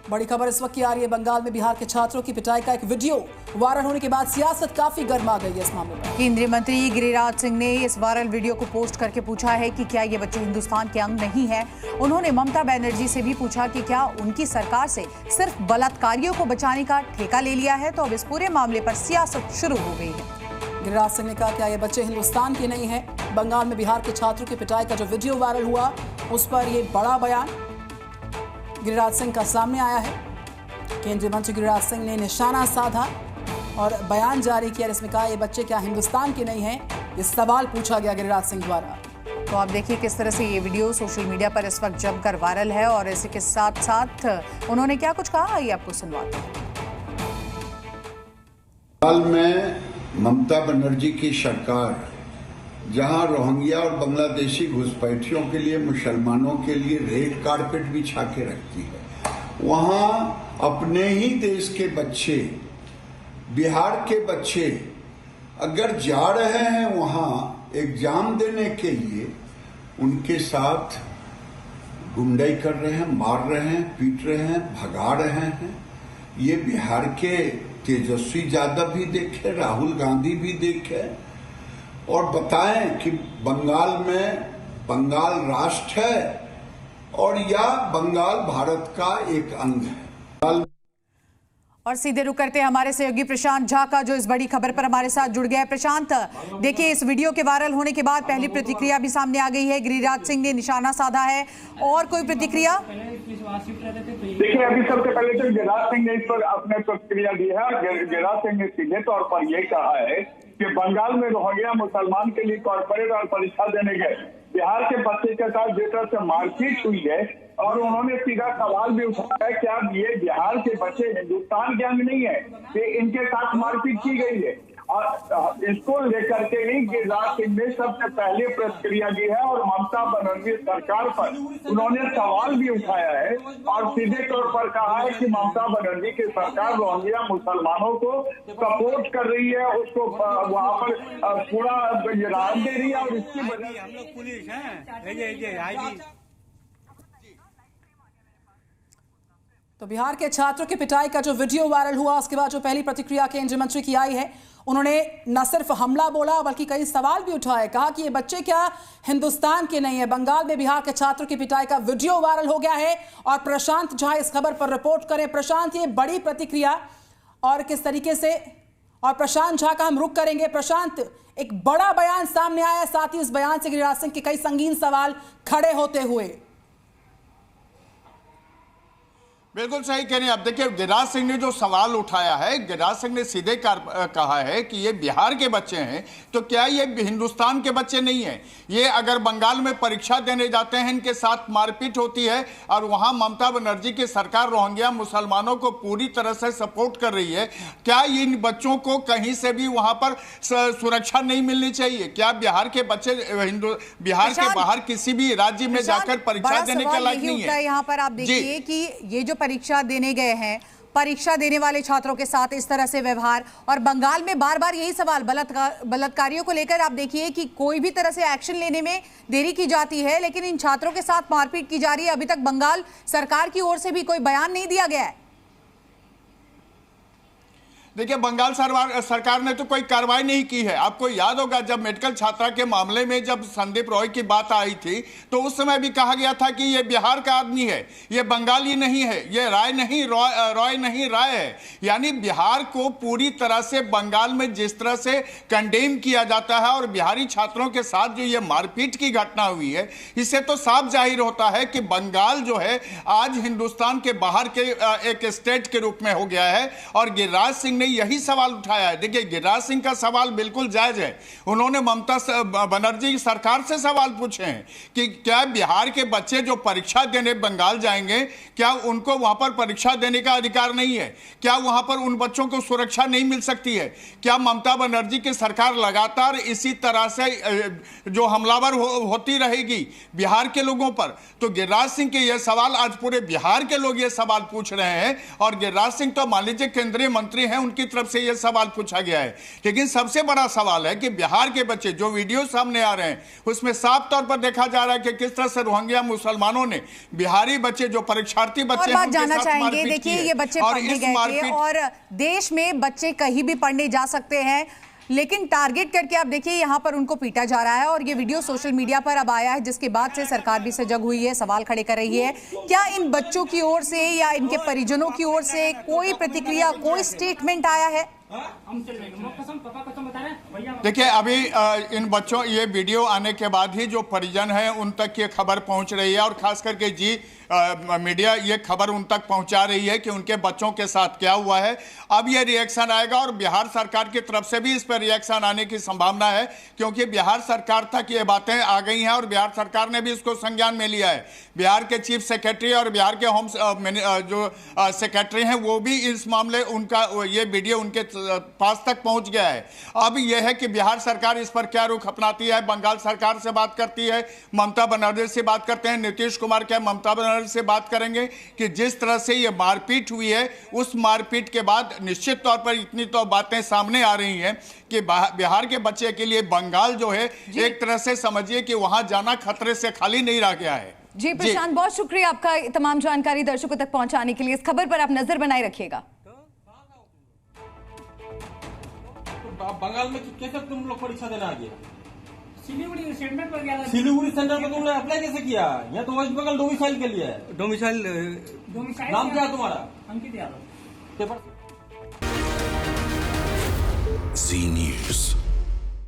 बड़ी खबर इस वक्त की आ रही है। बंगाल में बिहार के छात्रों की पिटाई का एक वीडियो वायरल होने के बाद सियासत काफी गर्मा गई है इस मामले में। केंद्रीय मंत्री गिरिराज सिंह ने इस वायरल वीडियो को पोस्ट करके पूछा है कि क्या ये बच्चे हिंदुस्तान के अंग नहीं है। उन्होंने ममता बनर्जी से भी पूछा कि क्या उनकी सरकार से सिर्फ बलात्कारियों को बचाने का ठेका ले लिया है। तो अब इस पूरे मामले पर सियासत शुरू हो गई है। गिरिराज सिंह ने कहा क्या ये बच्चे हिंदुस्तान के नहीं है। बंगाल में बिहार के छात्रों की पिटाई का जो वीडियो वायरल हुआ उस पर ये बड़ा बयान गिरिराज सिंह का सामने आया है। केंद्रीय मंत्री गिरिराज सिंह ने निशाना साधा और बयान जारी किया। इसमें कहा ये बच्चे क्या हिंदुस्तान के नहीं हैं। ये सवाल पूछा गया गिरिराज सिंह द्वारा। तो आप देखिए किस तरह से ये वीडियो सोशल मीडिया पर इस वक्त जमकर वायरल है और इसी के साथ साथ उन्होंने क्या कुछ कहा ये आपको सुनवाते हैं। हाल में ममता बनर्जी की सरकार जहां रोहिंग्या और बांग्लादेशी घुसपैठियों के लिए, मुसलमानों के लिए रेड कारपेट बिछा के रखती है, वहां अपने ही देश के बच्चे, बिहार के बच्चे अगर जा रहे हैं वहां एग्जाम देने के लिए, उनके साथ गुंडाई कर रहे हैं, मार रहे हैं, पीट रहे हैं, भगा रहे हैं। ये बिहार के तेजस्वी यादव भी देखे, राहुल गांधी भी देखे और बताएं कि बंगाल में बंगाल राष्ट्र है और या बंगाल भारत का एक अंग है। और सीधे रुक करते हैं हमारे सहयोगी प्रशांत झा का, जो इस बड़ी खबर पर हमारे साथ जुड़ गया है। प्रशांत, देखिए इस वीडियो के वायरल होने के बाद पहली प्रतिक्रिया भी सामने आ गई है। गिरिराज सिंह ने निशाना साधा है, और कोई प्रतिक्रिया? देखिए अभी सबसे पहले तो गिरिराज सिंह ने इस पर अपने प्रतिक्रिया दी है। गिरिराज सिंह ने सीधे तौर पर यह कहा है कि बंगाल में रोहिंग्या मुसलमान के लिए कॉर्पोरेट और परीक्षा देने गए बिहार के बच्चे के साथ जिस तरह से मारपीट हुई है, और उन्होंने सीधा सवाल भी उठाया है कि अब ये बिहार के बच्चे हिंदुस्तान के अंग नहीं है, कि इनके साथ मारपीट की गई है। और इसको लेकर के ही गिरिराज सिंह ने सबसे पहले प्रतिक्रिया दी है और ममता बनर्जी सरकार पर उन्होंने सवाल भी उठाया है और सीधे तौर पर कहा है कि ममता बनर्जी की सरकार रोहिंग्या मुसलमानों को सपोर्ट कर रही है, उसको वहां पर पूरा राहत दे रही है और इसकी वजह हम लोग पुलिस हैं। तो बिहार के छात्रों की पिटाई का जो वीडियो वायरल हुआ उसके बाद जो पहली प्रतिक्रिया केंद्रीय मंत्री की आई है, उन्होंने न सिर्फ हमला बोला बल्कि कई सवाल भी उठाए। कहा कि ये बच्चे क्या हिंदुस्तान के नहीं है। बंगाल में बिहार के छात्रों की पिटाई का वीडियो वायरल हो गया है और प्रशांत झा इस खबर पर रिपोर्ट करें। प्रशांत, ये बड़ी प्रतिक्रिया और किस तरीके से, और प्रशांत झा का हम रुख करेंगे। प्रशांत, एक बड़ा बयान सामने आया, साथ ही इस बयान से गिरिराज सिंह के कई संगीन सवाल खड़े होते हुए। बिल्कुल सही कह रहे हैं। अब देखिए गिरिराज सिंह ने जो सवाल उठाया है, गिरिराज सिंह ने सीधे कहा है कि ये बिहार के बच्चे हैं, तो क्या ये हिंदुस्तान के बच्चे नहीं हैं? ये अगर बंगाल में परीक्षा देने जाते हैं, इनके साथ मारपीट होती है और वहां ममता बनर्जी की सरकार रोहिंग्या मुसलमानों को पूरी तरह से सपोर्ट कर रही है, क्या इन बच्चों को कहीं से भी वहां पर सुरक्षा नहीं मिलनी चाहिए? क्या बिहार के बच्चे बिहार के बाहर किसी भी राज्य में जाकर परीक्षा देने के लायक नहीं है? यहाँ पर आप देखिए कि ये जो परीक्षा देने गए हैं, परीक्षा देने वाले छात्रों के साथ इस तरह से व्यवहार, और बंगाल में बार बार यही सवाल बलात्कारियों को लेकर आप देखिए कि कोई भी तरह से एक्शन लेने में देरी की जाती है, लेकिन इन छात्रों के साथ मारपीट की जा रही है। अभी तक बंगाल सरकार की ओर से भी कोई बयान नहीं दिया गया है। देखिए बंगाल सरकार ने तो कोई कार्रवाई नहीं की है। आपको याद होगा जब मेडिकल छात्रा के मामले में जब संदीप रॉय की बात आई थी, तो उस समय भी कहा गया था कि ये बिहार का आदमी है, ये बंगाली नहीं है, ये रॉय नहीं राय है। यानी बिहार को पूरी तरह से बंगाल में जिस तरह से कंडेम किया जाता है और बिहारी छात्रों के साथ जो ये मारपीट की घटना हुई है, इससे तो साफ जाहिर होता है कि बंगाल जो है आज हिंदुस्तान के बाहर के एक स्टेट के रूप में हो गया है। और गिरिराज सिंह यही सवाल उठाया है। देखिए गिरिराज सिंह का सवाल बिल्कुल जायज है। उन्होंने ममता बनर्जी की सरकार से सवाल पूछे हैं कि क्या बिहार के बच्चे जो परीक्षा देने बंगाल जाएंगे, क्या उनको वहां पर परीक्षा देने का अधिकार नहीं है? क्या वहां पर उन बच्चों को सुरक्षा नहीं मिल सकती है? क्या ममता बनर्जी की सरकार लगातार इसी तरह से जो हमलावर होती रहेगी बिहार के लोगों पर? तो गिरिराज सिंह के यह सवाल आज पूरे बिहार के लोग ये सवाल पूछ रहे हैं। और गिरिराज सिंह तो मान लीजिए केंद्रीय मंत्री हैं, उनकी तरफ से यह सवाल पूछा गया है। लेकिन सबसे बड़ा सवाल है कि बिहार के बच्चे, जो वीडियो सामने आ रहे हैं उसमें साफ तौर पर देखा जा रहा है कि किस तरह से रोहिंग्या मुसलमानों ने बिहारी बच्चे, जो परीक्षार्थी बच्चे और बात जानना चाहेंगे, देखिए ये बच्चे पढ़ने गए थे और देश में बच्चे कहीं भी पढ़ने जा सकते हैं, लेकिन टारगेट करके आप देखिए यहाँ पर उनको पीटा जा रहा है और ये वीडियो सोशल मीडिया पर अब आया है, जिसके बाद से सरकार भी सजग हुई है, सवाल खड़े कर रही है। क्या इन बच्चों की ओर से या इनके परिजनों की ओर से कोई प्रतिक्रिया, कोई स्टेटमेंट आया है? देखिए, अभी इन बच्चों, ये वीडियो आने के बाद ही जो परिजन हैं उन तक ये खबर पहुंच रही है और खास करके जी मीडिया ये खबर उन तक पहुंचा रही है कि उनके बच्चों के साथ क्या हुआ है। अब ये रिएक्शन आएगा और बिहार सरकार की तरफ से भी इस पर रिएक्शन आने की संभावना है, क्योंकि बिहार सरकार तक ये बातें आ गई हैं और बिहार सरकार ने भी इसको संज्ञान में लिया है। बिहार के चीफ सेक्रेटरी और बिहार के होम जो सेक्रेटरी हैं वो भी इस मामले, उनका ये वीडियो उनके पास तक पहुंच गया है। अब यह है कि बिहार सरकार इस पर क्या रुख अपनाती है। बंगाल सरकार से बात करती है, ममता बनर्जी से बात करते हैं, नीतीश कुमार के ममता बनर्जी से बात करेंगे कि जिस तरह से ये मारपीट हुई है, उस मारपीट के बाद निश्चित तौर पर इतनी तो बातें सामने आ रही हैं कि बिहार के बच्चे के लिए बंगाल जो है एक तरह से समझिए कि वहां जाना खतरे से खाली नहीं रह गया है। जी प्रशांत, बहुत शुक्रिया आपका तमाम जानकारी दर्शकों तक पहुंचाने के लिए। इस खबर पर आप नजर बनाए रखिएगा। बंगाल में कैसे तुम लोग परीक्षा देना आ गया? सिलीगुड़ी सेंटर पर गया था। सिलीगुड़ी सेंटर पर तुमने अप्लाई कैसे किया? यहाँ तो वेस्ट बंगाल डोमिसाइल के लिए है। डोमिसाइल नाम क्या है तुम्हारा? Ankit Yadav. Paper Z News.